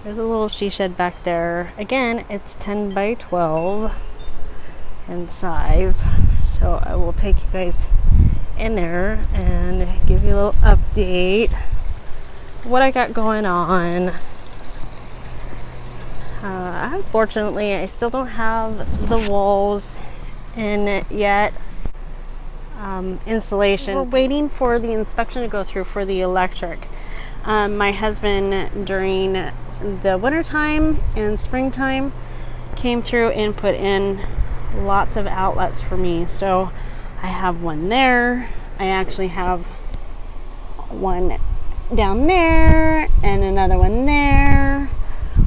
There's a little she shed back there. Again, it's 10 by 12 in size. So I will take you guys in there and give you a little update what I got going on. Unfortunately, I still don't have the walls in yet. Installation. We're waiting for the inspection to go through for the electric. My husband, during the wintertime and springtime, came through and put in lots of outlets for me. So I have one there. I actually have one down there and another one there.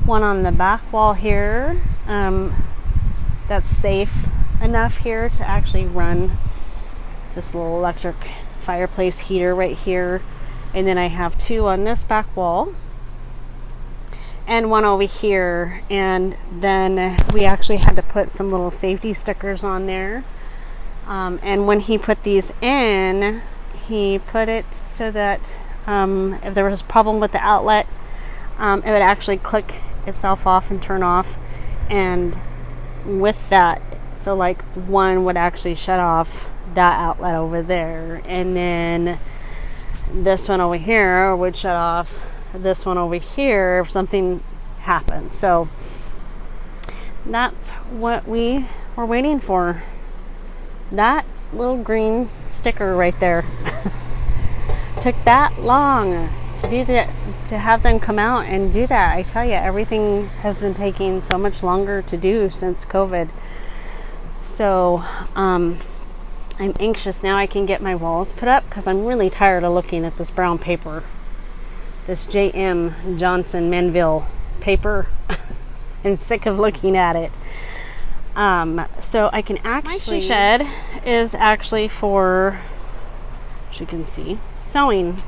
One on the back wall here. That's safe enough here to actually run this little electric fireplace heater right here. And then I have two on this back wall and one over here. And then we actually had to put some little safety stickers on there. And when he put these in, he put it so that if there was a problem with the outlet, it would actually click itself off and turn off. And with that, so like one would actually shut off that outlet over there, and then this one over here would shut off this one over here if something happened. So that's what we were waiting for. That little green sticker right there took that long to do that, to have them come out and do that. I tell you, everything has been taking so much longer to do since COVID. So I'm anxious now I can get my walls put up, because I'm really tired of looking at this brown paper, this J.M. Johnson Manville paper. I'm sick of looking at it. So I can actually, my she shed is actually for, as you can see, sewing.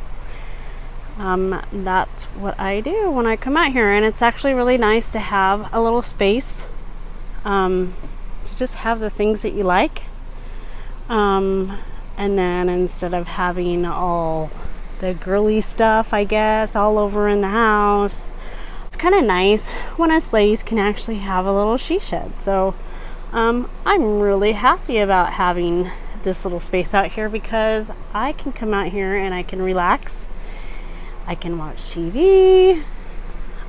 That's what I do when I come out here, and it's actually really nice to have a little space to just have the things that you like. And then instead of having all the girly stuff, I guess, all over in the house, it's kind of nice when us ladies can actually have a little she shed. So I'm really happy about having this little space out here, because I can come out here and I can relax. I can watch TV,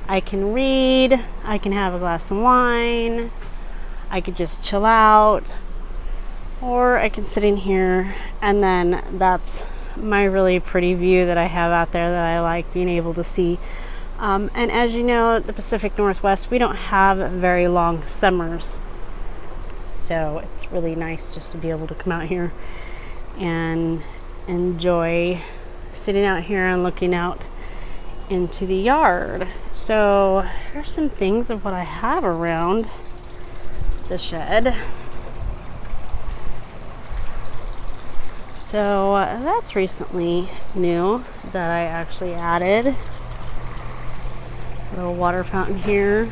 I can read, I can have a glass of wine, I could just chill out, or I can sit in here, and then that's my really pretty view that I have out there that I like being able to see. And as you know, the Pacific Northwest, we don't have very long summers. So it's really nice just to be able to come out here and enjoy sitting out here and looking out into the yard. So here's some things of what I have around the shed. So that's recently new that I actually added. A little water fountain here.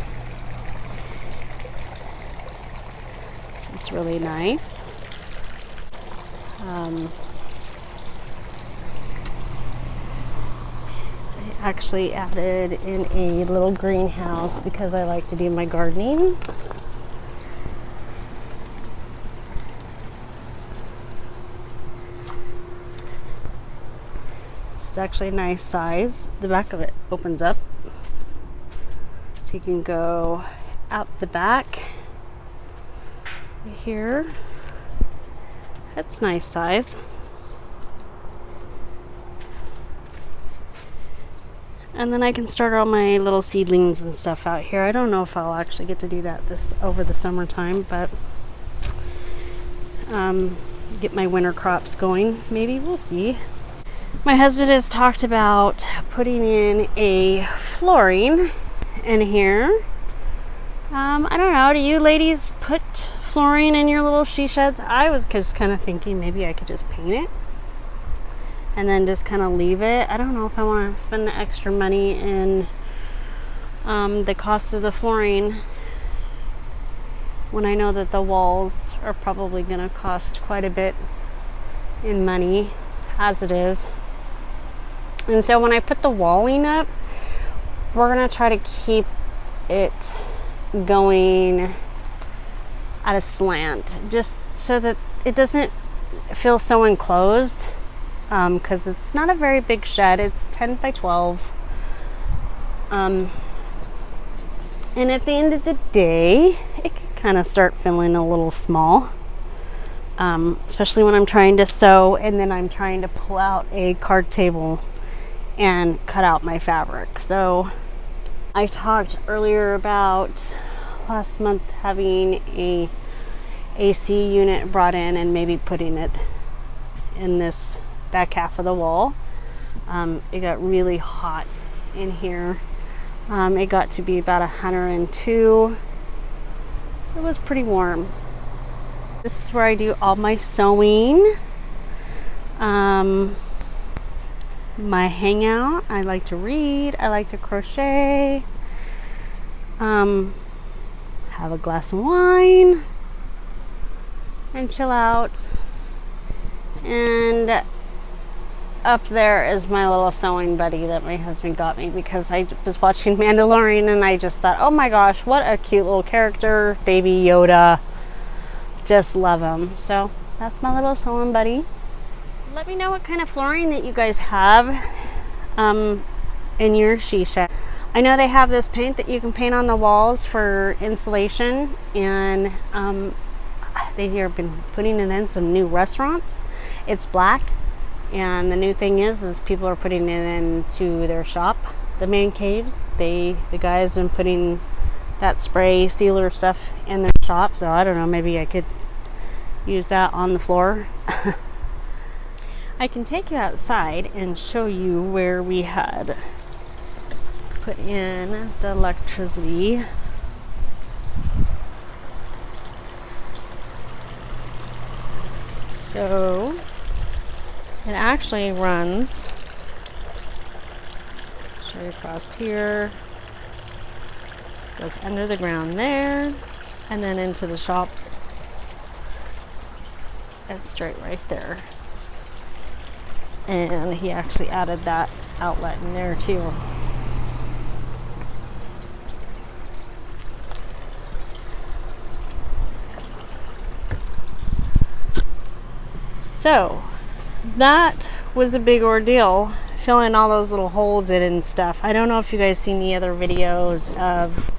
It's really nice. I actually added in a little greenhouse because I like to do my gardening. It's actually a nice size. The back of it opens up, so you can go out the back here. That's nice size. And then I can start all my little seedlings and stuff out here. I don't know if I'll actually get to do that over the summertime, but get my winter crops going. Maybe, we'll see. My husband has talked about putting in a flooring in here. I don't know, do you ladies put flooring in your little she sheds? I was just kind of thinking maybe I could just paint it and then just kind of leave it. I don't know if I want to spend the extra money in the cost of the flooring when I know that the walls are probably going to cost quite a bit in money as it is. And so when I put the walling up, we're gonna try to keep it going at a slant, just so that it doesn't feel so enclosed, because it's not a very big shed. It's 10 by 12. And at the end of the day, it can kind of start feeling a little small, especially when I'm trying to sew and then I'm trying to pull out a card table and cut out my fabric. So I talked earlier about last month having a AC unit brought in and maybe putting it in this back half of the wall. It got really hot in here. It got to be about 102. It was pretty warm. This is where I do all my sewing. My hangout. I like to read. I like to crochet. Have a glass of wine and chill out. And up there is my little sewing buddy that my husband got me because I was watching Mandalorian and I just thought, oh my gosh, what a cute little character, baby Yoda. Just love him. So that's my little sewing buddy. Let me know what kind of flooring that you guys have in your she shed. I know they have this paint that you can paint on the walls for insulation, and they have been putting it in some new restaurants. It's black, and the new thing is people are putting it into their shop, the man caves. The guys been putting that spray sealer stuff in their shop, so I don't know, maybe I could use that on the floor. I can take you outside and show you where we had put in the electricity. So it actually runs straight across here, goes under the ground there, and then into the shop. It's straight right there. And he actually added that outlet in there too. So that was a big ordeal, filling all those little holes in and stuff. I don't know if you guys seen the other videos of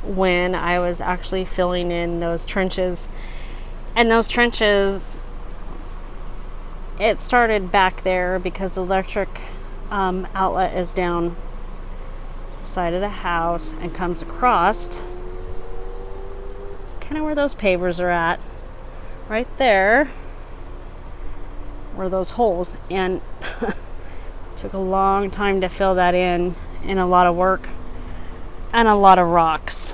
when I was actually filling in those trenches. And those trenches, it started back there because the electric outlet is down the side of the house and comes across kind of where those pavers are at, right there were those holes, and took a long time to fill that in, and a lot of work and a lot of rocks.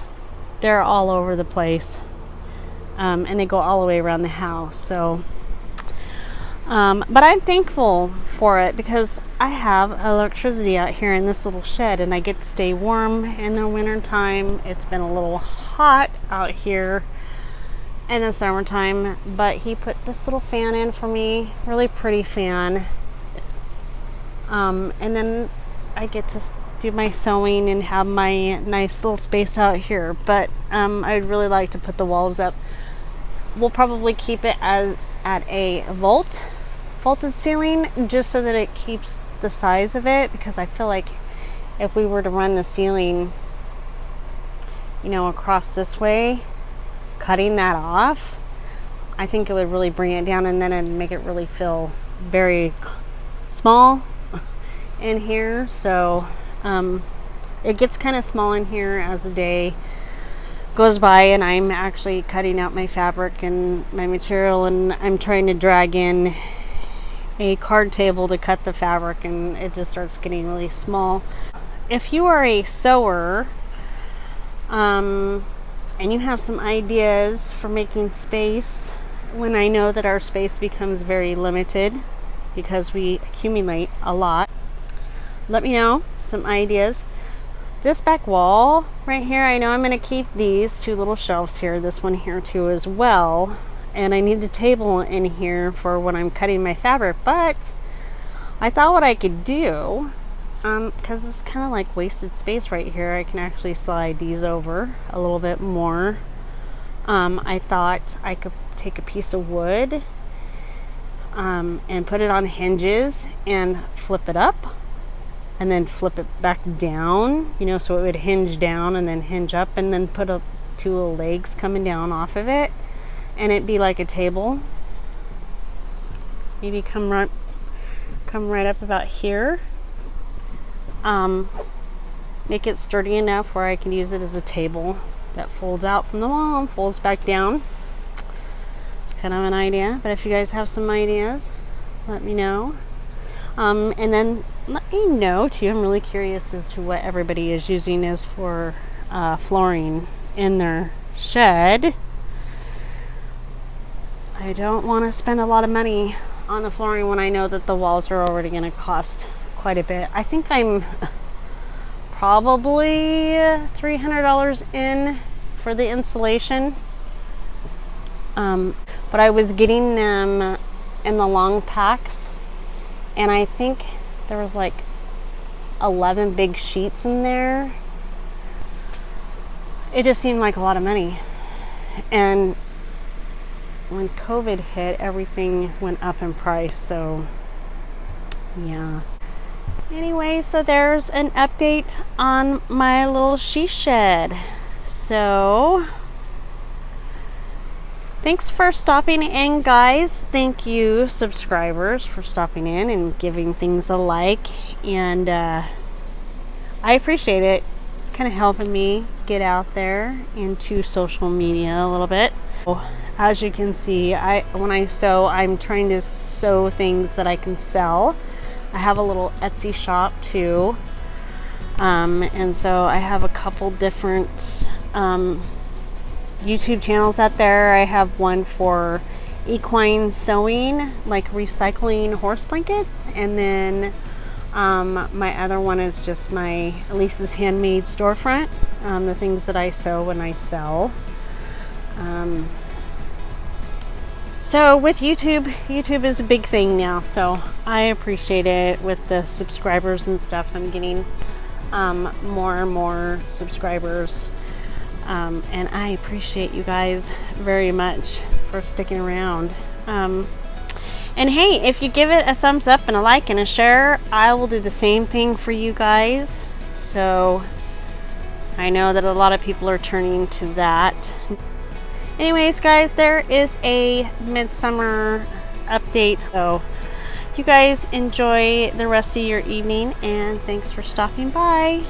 They're all over the place, and they go all the way around the house. So but I'm thankful for it because I have electricity out here in this little shed, and I get to stay warm in the winter time. It's been a little hot out here in the summertime, but he put this little fan in for me, really pretty fan. And then I get to do my sewing and have my nice little space out here. But I'd really like to put the walls up. We'll probably keep it as at a vaulted ceiling, just so that it keeps the size of it, because I feel like if we were to run the ceiling, you know, across this way, cutting that off, I think it would really bring it down, and then it'd make it really feel very small in here. So it gets kind of small in here as the day goes by, and I'm actually cutting out my fabric and my material, and I'm trying to drag in a card table to cut the fabric, and it just starts getting really small. If you are a sewer and you have some ideas for making space, when I know that our space becomes very limited because we accumulate a lot, let me know some ideas. This back wall right here, I know I'm going to keep these two little shelves here, this one here too as well, and I need a table in here for when I'm cutting my fabric. But I thought what I could do because it's kind of like wasted space right here, I can actually slide these over a little bit more. I thought I could take a piece of wood and put it on hinges and flip it up and then flip it back down, you know, so it would hinge down and then hinge up, and then put two little legs coming down off of it, and it'd be like a table. Maybe come right up about here. Make it sturdy enough where I can use it as a table that folds out from the wall and folds back down. It's kind of an idea, but if you guys have some ideas, let me know. And then let me know too, I'm really curious as to what everybody is using as for flooring in their shed. I don't want to spend a lot of money on the flooring when I know that the walls are already going to cost quite a bit. I think I'm probably $300 in for the insulation. But I was getting them in the long packs, and I think there was like 11 big sheets in there. It just seemed like a lot of money. And when COVID hit, everything went up in price, so yeah. Anyway, so there's an update on my little she shed. So thanks for stopping in, guys. Thank you, subscribers, for stopping in and giving things a like, and I appreciate it. It's kind of helping me get out there into social media a little bit. As you can see, when I sew, I'm trying to sew things that I can sell. I have a little Etsy shop too, and so I have a couple different YouTube channels out there. I have one for equine sewing, like recycling horse blankets, and then my other one is just my Elise's Handmade storefront, the things that I sew and I sell. So with YouTube is a big thing now, so I appreciate it with the subscribers and stuff. I'm getting more and more subscribers, and I appreciate you guys very much for sticking around. And hey, if you give it a thumbs up and a like and a share, I will do the same thing for you guys. So I know that a lot of people are turning to that. Anyways, guys, there is a midsummer update. So you guys enjoy the rest of your evening, and thanks for stopping by.